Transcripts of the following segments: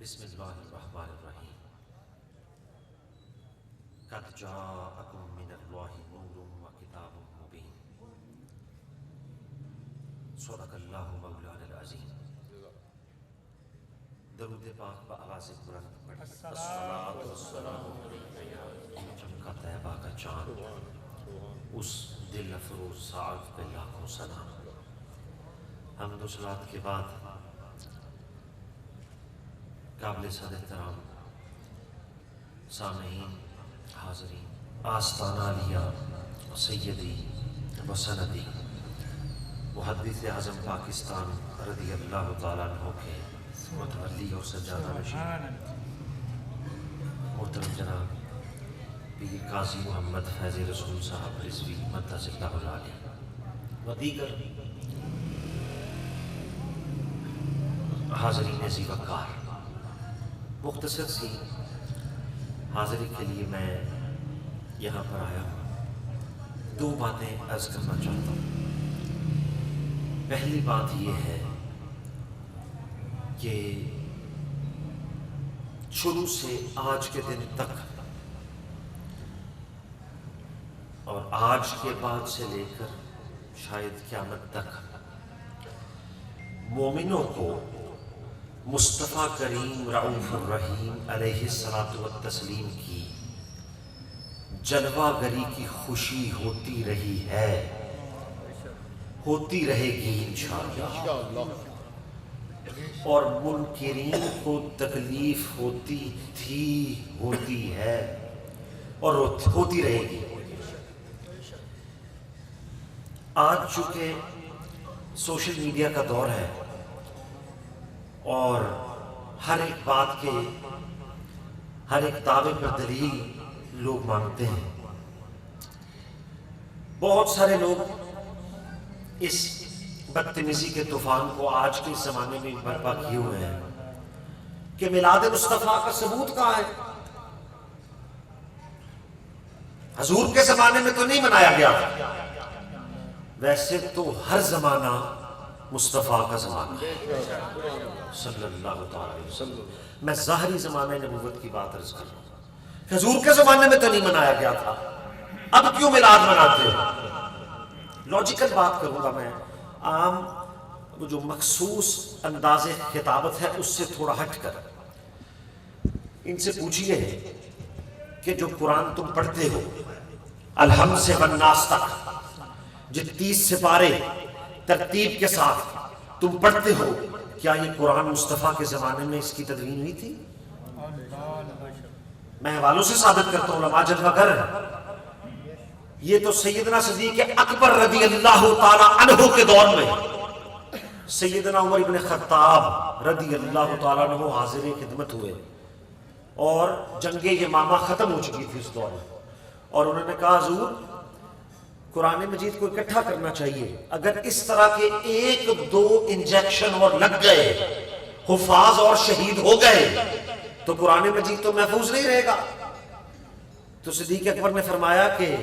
بسم اللہ الرحمن الرحیم قد جاءکم من اللہ نور و کتاب مبین صدق اللہ مولانا العظیم۔ درود پاک بآواز بلند پڑھیں۔ الصلاۃ والسلام علیک یا چمکا طیبہ کا چاند، اس دل افروز ساعت پہ لاکھوں سلام۔ حمد و صلوات کے بعد قابل صد احترام سامعین، حاضرین، آستانہ علیہ سیدی و سندی محدث اعظم پاکستان رضی اللہ تعالیٰ عنہ کے متولی اور سجادہ نشین محترم جناب پیر قاضی محمد فیض رسول صاحب رضوی مدث اللہ العالی و دیگر حاضرین ذی وقار، مختصر سی حاضری کے لیے میں یہاں پر آیا ہوں۔ دو باتیں عرض کرنا چاہتا ہوں۔ پہلی بات یہ ہے کہ شروع سے آج کے دن تک اور آج کے بعد سے لے کر شاید قیامت تک مومنوں کو مصطفیٰ کریم رؤوف الرحیم علیہ الصلاۃ والتسلیم کی جلوہ گری کی خوشی ہوتی رہی ہے، ہوتی رہے گی انشاءاللہ، اور منکرین کو تکلیف ہوتی تھی، ہوتی ہے اور ہوتی رہے گی۔ آج چونکہ سوشل میڈیا کا دور ہے اور ہر ایک بات کے، ہر ایک دعوے پر دلیل لوگ مانگتے ہیں، بہت سارے لوگ اس بدتمیزی کے طوفان کو آج کے زمانے میں برپا کیے ہوئے ہیں کہ میلاد مصطفیٰ کا ثبوت کہاں ہے؟ حضور کے زمانے میں تو نہیں منایا گیا، ویسے تو ہر زمانہ مصطفیٰ کا زمانہ ہے صلی اللہ علیہ وسلم۔ میں ظاہری زمانہ نبوت کی بات عرض کر رہا ہوں کہ حضور کے زمانے میں تو نہیں منایا گیا تھا، اب کیوں میلاد مناتے ہیں؟ لاجیکل بات کروں گا میں، عام جو مخصوص انداز خطابت ہے اس سے تھوڑا ہٹ کر ان سے پوچھئے کہ جو قرآن تم پڑھتے ہو الحمد سے والناس تک، جو 30 سپارے ترتیب کے ساتھ تم پڑھتے ہو، کیا یہ قرآن مصطفیٰ کے زمانے میں اس کی تدوین ہوئی تھی؟ میں حوالوں سے ثابت کرتا ہوں، علماء جلوہ گر ہے۔ یہ تو سیدنا صدیق اکبر رضی اللہ تعالیٰ عنہ کے دور میں سیدنا عمر بن خطاب رضی اللہ تعالیٰ عنہ حاضر خدمت ہوئے اور جنگ یمامہ ختم ہو چکی تھی اس دور میں، اور انہوں نے کہا حضور قرآن مجید کو اکٹھا کرنا چاہیے، اگر اس طرح کے ایک دو انجیکشن اور لگ گئے، حفاظ اور شہید ہو گئے تو قرآن مجید تو محفوظ نہیں رہے گا۔ تو صدیق اکبر نے فرمایا کہ،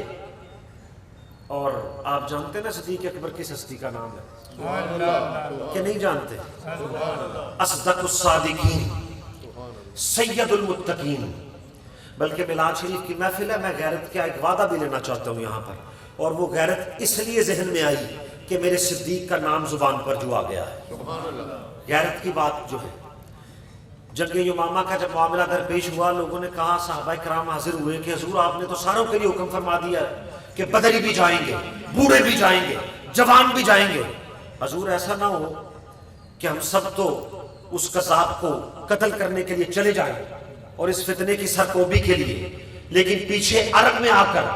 اور آپ جانتے نا صدیق اکبر کس ہستی کا نام ہے کہ نہیں جانتے؟ اصدق الصادقین، سید المتقین۔ بلکہ میلاد شریف کی محفل ہے، میں غیرت کا ایک وعدہ بھی لینا چاہتا ہوں یہاں پر، اور وہ غیرت اس لیے ذہن میں آئی کہ میرے صدیق کا نام زبان پر جو آ گیا ہے۔ غیرت کی بات جو ہے، جنگ یمامہ کا جب معاملہ درپیش ہوا، لوگوں نے کہا، صحابہ کرام حاضر ہوئے کہ حضور آپ نے تو ساروں کے لیے حکم فرما دیا ہے کہ بدری بھی جائیں گے، بوڑھے بھی جائیں گے، جوان بھی جائیں گے، حضور ایسا نہ ہو کہ ہم سب تو اس قذاب کو قتل کرنے کے لیے چلے جائیں اور اس فتنے کی سرکوبی کے لیے، لیکن پیچھے عرب میں آ کر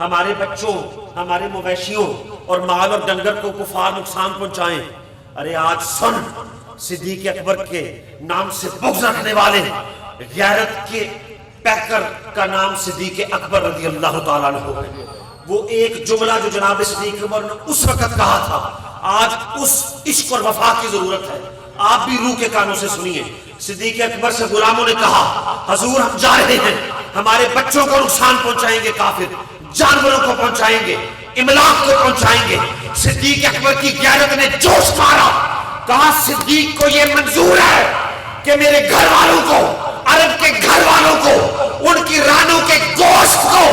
ہمارے بچوں، ہمارے مویشیوں اور مال اور ڈنگر کو کفار نقصان پہنچائیں۔ ارے آج سن، صدیق اکبر کے نام سے بغض رکھنے والے غیرت کے پیکر کا نام صدیق اکبر رضی اللہ تعالیٰ عنہ ہے۔ وہ ایک جملہ جو جناب صدیق اکبر نے اس وقت کہا تھا، آج اس عشق اور وفا کی ضرورت ہے، آپ بھی روح کے کانوں سے سنیے۔ صدیق اکبر سے غلاموں نے کہا، حضور ہم جا رہے ہیں، ہمارے بچوں کو نقصان پہنچائیں گے کافر، جانوروں کو پہنچائیں گے، املاک کو پہنچائیں گے۔ صدیق اکبر کی غیرت نے جوش مارا، کہا صدیق کو یہ منظور ہے، کہ میرے گھر والوں کو، عرب کے گھر والوں کو، ان کی رانوں کے گوشت کو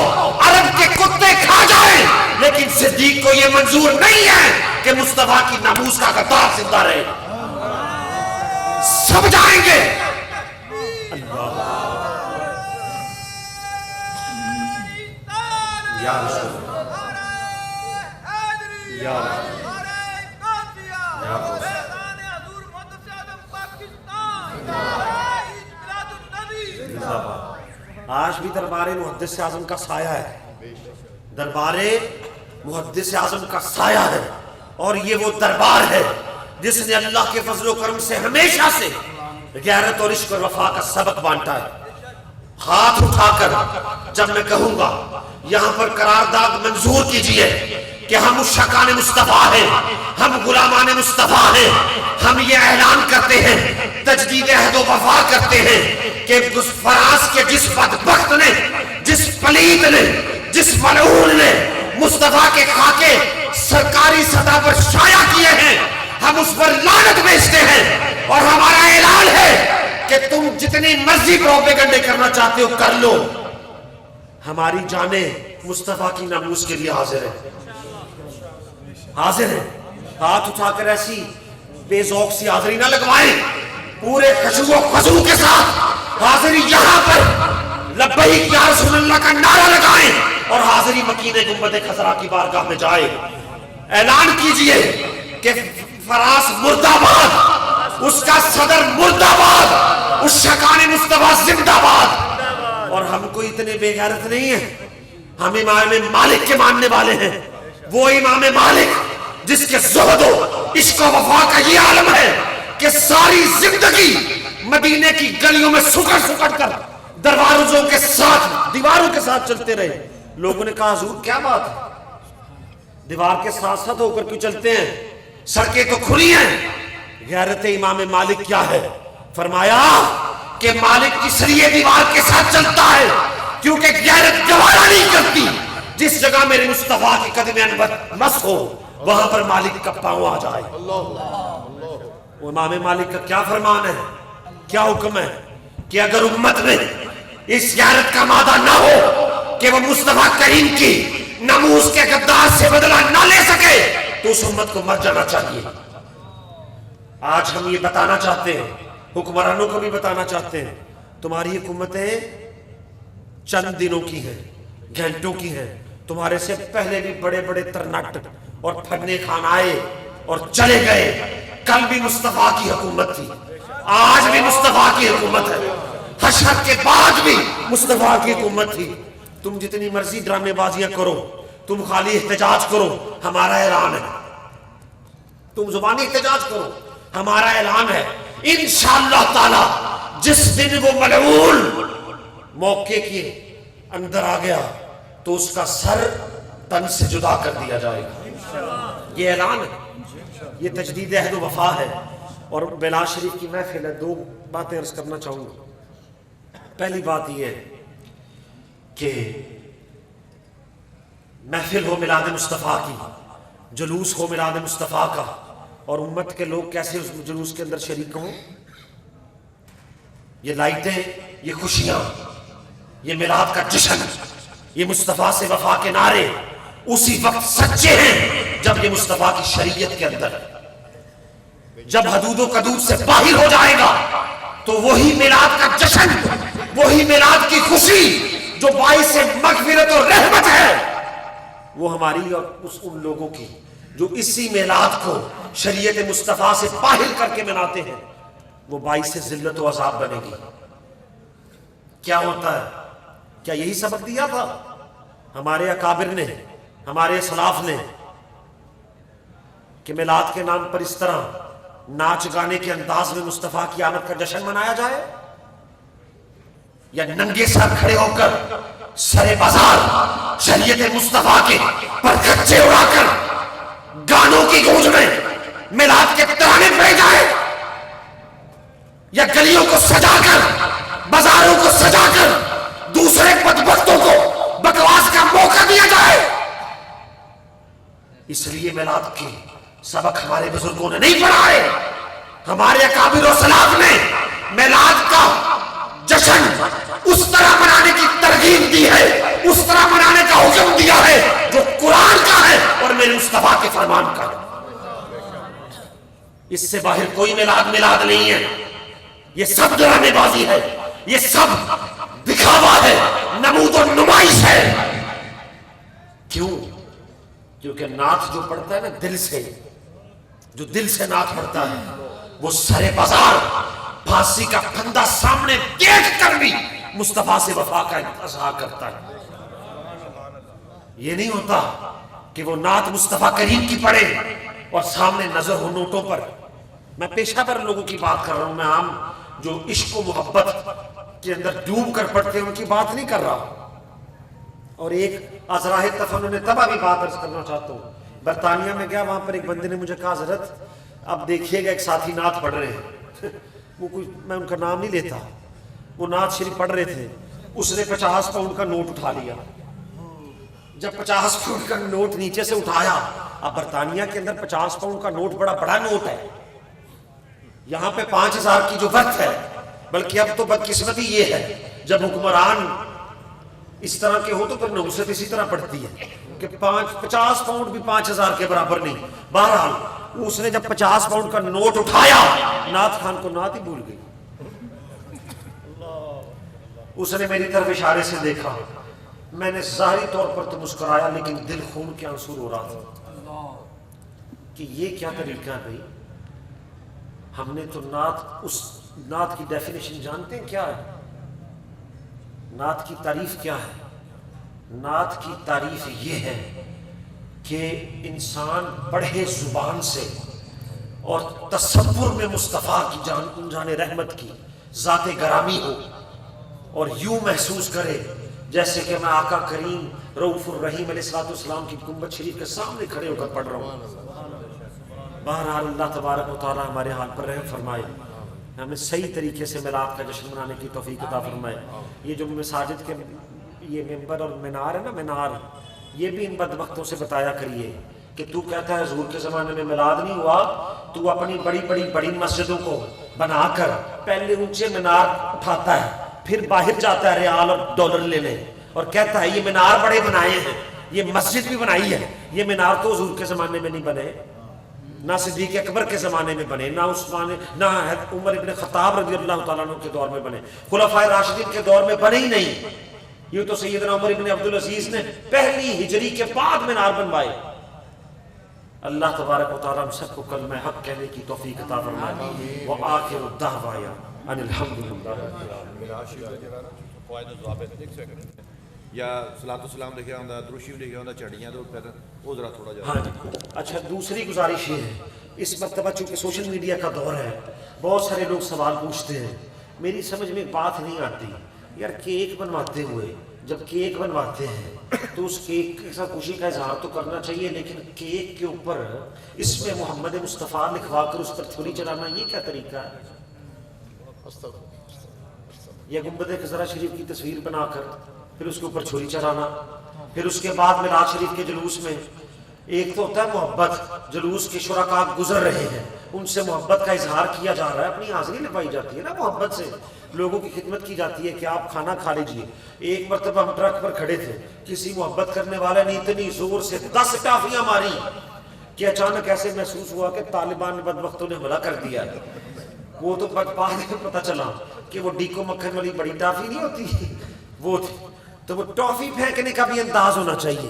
عرب کے کتے کھا جائیں، لیکن صدیق کو یہ منظور نہیں ہے کہ مصطفیٰ کی ناموس کا غدار زندہ رہے. سب جائیں گے. اللہ یا رسول یا آج بھی دربار محدث اعظم کا سایہ ہے، دربار محدث اعظم کا سایہ ہے، اور یہ وہ دربار ہے جس نے اللہ کے فضل و کرم سے ہمیشہ سے غیرت اور عشق اور وفا کا سبق بانٹا ہے. ہاتھ اٹھا کر جب میں کہوں گا یہاں پر قرارداد منظور کیجئے کہ ہم عشاقان مصطفیٰ ہیں، ہم غلامان مصطفیٰ ہیں، ہم یہ اعلان کرتے ہیں، تجدید عہد و وفا کرتے ہیں کہ اس فراز کے جس بدبخت نے، جس پلیت نے، جس ملعون نے مصطفیٰ کے خاکے سرکاری سطح پر شائع کیے ہیں، ہم اس پر لعنت بھیجتے ہیں. اور ہمارا اعلان ہے کہ تم جتنی مرضی پروپیگنڈے کرنا چاہتے ہو کر لو، ہماری جانیں مصطفیٰ کی ناموس کے لیے حاضر ہیں، حاضر ہیں. ہاتھ اٹھا کر ایسی بے ذوق سی حاضری نہ لگوائیں، پورے خشوع و خضوع کے ساتھ حاضری یہاں پر لبیک یا رسول اللہ کا نعرہ لگائیں اور حاضری مکین گنبد خضرا کی بارگاہ میں جائے. اعلان کیجئے کہ فراس مرد آباد، اس کا صدر مرد آباد، عشاقان مصطفیٰ زندہ باد. اور ہم کوئی اتنے بے غیرت نہیں ہیں، ہم امام مالک کے ماننے والے ہیں. وہ امام مالک جس کے زہد و عشق و وفا کا یہ عالم ہے کہ ساری زندگی مدینے کی گلیوں میں سکڑ سکڑ کر دروازوں کے ساتھ، دیواروں کے ساتھ چلتے رہے. لوگوں نے کہا حضور کیا بات ہے، دیوار کے ساتھ ساتھ ہو کر کیوں چلتے ہیں، سڑکیں تو کھلی ہیں. غیرت امام مالک کیا ہے؟ فرمایا کہ مالک کی شریعت دیوار کے ساتھ چلتا ہے کیونکہ غیرت گوارا نہیں کرتی جس جگہ میرے مصطفیٰ کی قدم انور مس ہو وہاں پر مالک کا پاؤں آ جائے. وہ امام مالک کا کیا فرمان ہے، کیا حکم ہے کہ اگر امت میں اس غیرت کا مادہ نہ ہو کہ وہ مصطفیٰ کریم کی ناموس کے غدار سے بدلہ نہ لے سکے تو اس امت کو مر جانا چاہیے. آج ہم یہ بتانا چاہتے ہیں، حکمرانوں کو بھی بتانا چاہتے ہیں، تمہاری حکومتیں چند دنوں کی ہیں، گھنٹوں کی ہیں. تمہارے سے پہلے بھی بڑے بڑے ترنٹ اور پھڑنے خان آئے اور چلے گئے. کل بھی مصطفیٰ کی حکومت تھی، آج بھی مصطفیٰ کی حکومت ہے، حشر کے بعد بھی مصطفیٰ کی حکومت تھی. تم جتنی مرضی ڈرامے بازیاں کرو، تم خالی احتجاج کرو، ہمارا اعلان ہے. تم زبانی احتجاج کرو، ہمارا اعلان ہے انشاءاللہ تعالی جس دن وہ ملعون موقع کے اندر آ گیا تو اس کا سر تن سے جدا کر دیا جائے گا. یہ اعلان ہے، یہ تجدید عہد و وفا ہے. اور بلا شریف کی محفل ہے، دو باتیں عرض کرنا چاہوں گا. پہلی بات یہ ہے کہ محفل ہو میلاد مصطفیٰ کی، جلوس ہو میلاد مصطفیٰ کا، اور امت کے لوگ کیسے اس جلوس کے اندر شریک ہوں. یہ لائٹیں، یہ خوشیاں، یہ میلاد کا جشن، یہ مصطفیٰ سے وفا کے نعرے اسی وقت سچے ہیں جب یہ مصطفیٰ کی شریعت کے اندر ہے. جب حدود و قدود سے باہر ہو جائے گا تو وہی میلاد کا جشن، وہی میلاد کی خوشی جو باعث مغفرت اور رحمت ہے، وہ ہماری اور ان لوگوں کی جو اسی میلاد کو شریعت مصطفیٰ سے باہر کر کے مناتے ہیں، وہ باعث ذلت و عذاب بنے گی. کیا ہوتا ہے؟ کیا یہی سبق دیا تھا ہمارے اکابر نے، ہمارے اسلاف نے، کہ میلاد کے نام پر اس طرح ناچ گانے کے انداز میں مصطفیٰ کی آمد کا جشن منایا جائے، یا ننگے سر کھڑے ہو کر سرے بازار شریعت مصطفیٰ کے پرکھچے اڑا کر گانوں کی گونج میں میلاد کے ترانے پہ جائے، یا گلیوں کو سجا کر، بازاروں کو سجا کر دوسرے بدبختوں کو بکواس کا موقع دیا جائے. اس لیے میلاد کے سبق ہمارے بزرگوں نے نہیں پڑھائے، ہمارے اکابر و سلاف نے میلاد کا جشن اس طرح منانے کی ترغیب دی ہے، اس طرح منانے کا حکم دیا ہے جو قرآن کا ہے اور میرے مصطفیٰ کے فرمان کا ہے۔ اس سے باہر کوئی میلاد نہیں ہے، یہ سب ڈرامے بازی ہے، یہ سب دکھاوا ہے، نمود و نمائش ہے۔ کیوں؟ کیونکہ نعت جو پڑھتا ہے نا دل سے، جو دل سے نعت پڑھتا ہے وہ سرے بازار پھانسی کا پھندا سامنے دیکھ کر بھی مصطفیٰ سے وفا کا اظہار کرتا ہے۔ یہ نہیں ہوتا کہ وہ نعت مصطفیٰ کریم کی پڑھے اور سامنے نظر ہو نوٹوں پر۔ میں پیشہ ور لوگوں کی بات کر رہا ہوں، میں عام جو عشق و محبت کے اندر ڈوب کر پڑھتے ہیں ان کی بات نہیں کر رہا۔ اور ایک ازراہ تفنن تباہ بھی بات عرض کرنا چاہتا ہوں۔ برطانیہ میں گیا، وہاں پر ایک بندے نے مجھے کہا حضرت اب دیکھیے گا ایک ساتھی نعت پڑھ رہے ہیں، وہ کوئی میں ان کا نام نہیں لیتا، وہ نعت شریف پڑھ رہے تھے، اس نے 50 پاؤنڈ کا نوٹ اٹھا لیا۔ جب 50 پاؤنڈ کا نوٹ نیچے سے اٹھایا، اب برطانیہ کے اندر 50 پاؤنڈ کا نوٹ بڑا نوٹ ہے، یہاں پہ 5000 کی جو ورتھ ہے، بلکہ اب تو بدقسمتی یہ ہے جب حکمران اس طرح کے ہو تو پھر نوست اسی طرح پڑتی ہے کہ 50 پاؤنڈ بھی 5000 کے برابر نہیں۔ بہرحال اس نے جب 50 پاؤنڈ کا نوٹ اٹھایا، نعت خان کو نعت ہی بھول گئی۔ اس نے میری طرف اشارے سے دیکھا، میں نے ظاہری طور پر تو مسکرایا لیکن دل خون کے آنسو رو رہا تھا کہ یہ کیا طریقہ ہے بھائی؟ ہم نے تو اس نعت کی ڈیفینیشن جانتے ہیں کیا ہے؟ نعت کی تعریف کیا ہے؟ نعت کی تعریف یہ ہے کہ انسان پڑھے زبان سے اور تصور میں مصطفیٰ کی جان رحمت کی ذات گرامی ہو اور یوں محسوس کرے جیسے کہ میں آقا کریم رؤوف الرحیم علیہ السلام کی گنبد شریف کے سامنے کھڑے ہو کر پڑھ رہا ہوں۔ بہرحال اللہ تبارک و تعالی ہمارے حال پر رحم فرمائے، ہمیں صحیح طریقے سے میلاد کا جشن منانے کی توفیق عطا فرمائے۔ یہ جو مساجد کے یہ ممبر اور مینار ہے نا، مینار، یہ بھی ان بدبختوں سے بتایا کریے کہ تو کہتا ہے حضور کے زمانے میں میلاد نہیں ہوا، تو اپنی بڑی مسجدوں کو بنا کر پہلے اونچے مینار اٹھاتا ہے، پھر باہر جاتا ہے ریال اور ڈالر لینے اور کہتا ہے یہ مینار بڑے بنائے ہیں، یہ مسجد بھی بنائی ہے۔ یہ مینار تو حضور کے زمانے میں نہیں بنے، نہ صدیق اکبر کے زمانے میں بنے، نہ عثمان، نہ عمر ابن خطاب رضی اللہ تعالیٰ عنہ کے دور میں بنے، خلفائے راشدین کے دور میں بنے ہی نہیں۔ یہ تو سیدنا عمر ابن عبدالعزیز نے پہلی ہجری کے بعد مینار بنوائے۔ اللہ تبارک و تعالیٰ ہم سب کو کلمہ حق کہنے کی توفیق عطا فرمائے۔ وآخر الدعوانا ان الحمدللہ رب العالمین۔ یا صلاۃ السلام لکھا ہوتا، دروشی لکھا ہوتا، چڑھیاں تو پھر وہ ذرا تھوڑا جا۔ ہاں جی، اچھا دوسری گزارش یہ ہے، اس مرتبہ چونکہ سوشل میڈیا کا دور ہے، بہت سارے لوگ سوال پوچھتے ہیں، میری سمجھ میں بات نہیں آتی یار، کیک بنواتے ہوئے جب کیک بنواتے ہیں تو اس کیک کے ساتھ خوشی کا اظہار تو کرنا چاہیے، لیکن کیک کے اوپر اس میں محمد مصطفیٰ لکھوا کر اس پر چھری چلانا یہ کیا طریقہ ہے؟ یا گنبد خضرا شریف کی تصویر بنا کر پھر اس کے اوپر چھری چلانا، پھر اس کے بعد میلاد شریف کے جلوس میں ایک تو ہوتا ہے محبت، جلوس کے شرکاء گزر رہے ہیں ان سے محبت کا اظہار کیا جا رہا ہے، اپنی حاضری لگوائی جاتی ہے نا، محبت سے لوگوں کی خدمت کی جاتی ہے کہ آپ کھانا کھا لیجئے۔ ایک مرتبہ ہم ٹرک پر کھڑے تھے، کسی محبت کرنے والے نے اتنی زور سے 10 ٹافیاں ماری کہ اچانک ایسے محسوس ہوا کہ طالبان بدبختوں نے حملہ کر دیا ہے۔ وہ تو بعد میں پتہ چلا کہ وہ ڈیکو مکھن والی بڑی ٹافی نہیں ہوتی وہ تھی۔ تو وہ ٹافی پھینکنے کا بھی انداز ہونا چاہیے،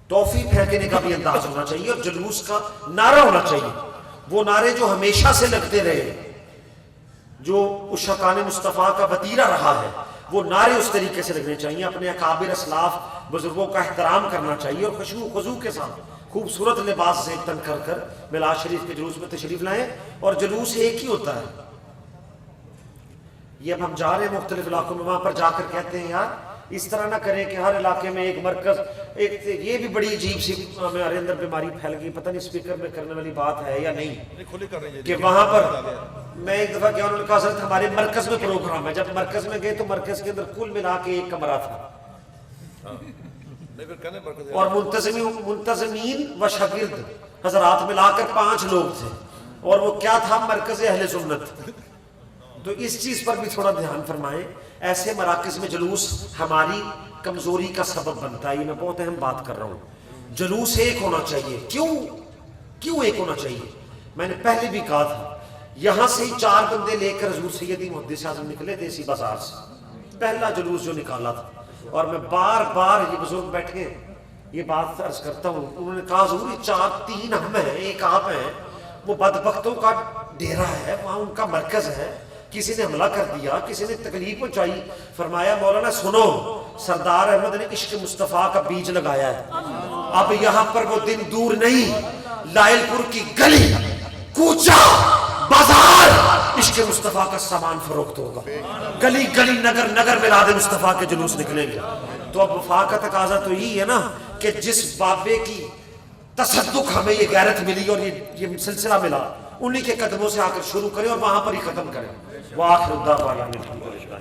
ٹافی پھینکنے کا بھی انداز ہونا چاہیے اور جلوس کا نعرہ ہونا چاہیے، وہ نعرے جو ہمیشہ سے لگتے رہے، جو عشاقان مصطفیٰ کا وتیرہ رہا ہے، وہ نعرے اس طریقے سے لگنے چاہیے۔ اپنے اکابر اسلاف بزرگوں کا احترام کرنا چاہیے اور خشوع و خضوع کے ساتھ خوبصورت لباس سے تن کر کر میلاد شریف کے جلوس میں تشریف لائیں۔ اور جلوس ایک ہی ہوتا ہے، یہ اب ہم جا رہے ہیں مختلف علاقوں میں، وہاں پر جا کر کہتے ہیں یار اس طرح نہ کریں کہ ہر علاقے میں ایک مرکز، ایک یہ بھی بڑی عجیب سی ہمارے اندر بیماری پھیل گئی، پتہ نہیں اسپیکر میں کرنے والی بات ہے یا نہیں، کہ وہاں پر میں ایک دفعہ کیا، انہوں نے کہا حضرت ہمارے مرکز میں پروگرام ہے۔ جب مرکز میں گئے تو مرکز کے اندر کل ملا کے ایک کمرہ تھا اور منتظمین و شاگرد حضرات ملا کر 5 لوگ تھے، اور وہ کیا تھا؟ مرکز اہل سنت۔ تو اس چیز پر بھی تھوڑا دھیان فرمائیں. ایسے مراکز میں جلوس ہماری کمزوری کا سبب بنتا ہے. یہ میں بہت اہم بات کر رہا ہوں. جلوس ایک ہونا چاہیے. کیوں ایک ہونا چاہیے؟ میں نے پہلے بھی کہا تھا, یہاں سے ہی 4 بندے لے کر حضور سیدی محدث اعظم نکلے تھے اسی بازار سے, پہلا جلوس جو نکالا تھا. اور میں بار بار یہ بزرگ بیٹھے یہ بات عرض کرتا ہوں, انہوں نے کہا حضور یہ 3 ہم ہیں, ایک آپ ہیں, وہ بدبختوں کا ڈیرا ہے, وہاں ان کا مرکز ہے, کسی نے حملہ کر دیا, کسی نے تکلیف پہنچائی. فرمایا مولانا سنو, سردار احمد نے عشق مصطفیٰ کا بیج لگایا ہے. اب یہاں پر وہ دن دور نہیں, لائل پور کی گلی کوچا بازار عشق مصطفیٰ کا سامان فروخت ہوگا. گلی گلی نگر نگر میلاد مصطفیٰ کے جلوس نکلیں گے. تو اب وفا کا تقاضا تو یہی ہے نا کہ جس بابے کی تصدق ہمیں یہ غیرت ملی اور یہ سلسلہ ملا, انہی کے قدموں سے آ کر شروع کریں اور وہاں پر ہی ختم کریں. وآخر دعوانا الحمدللہ.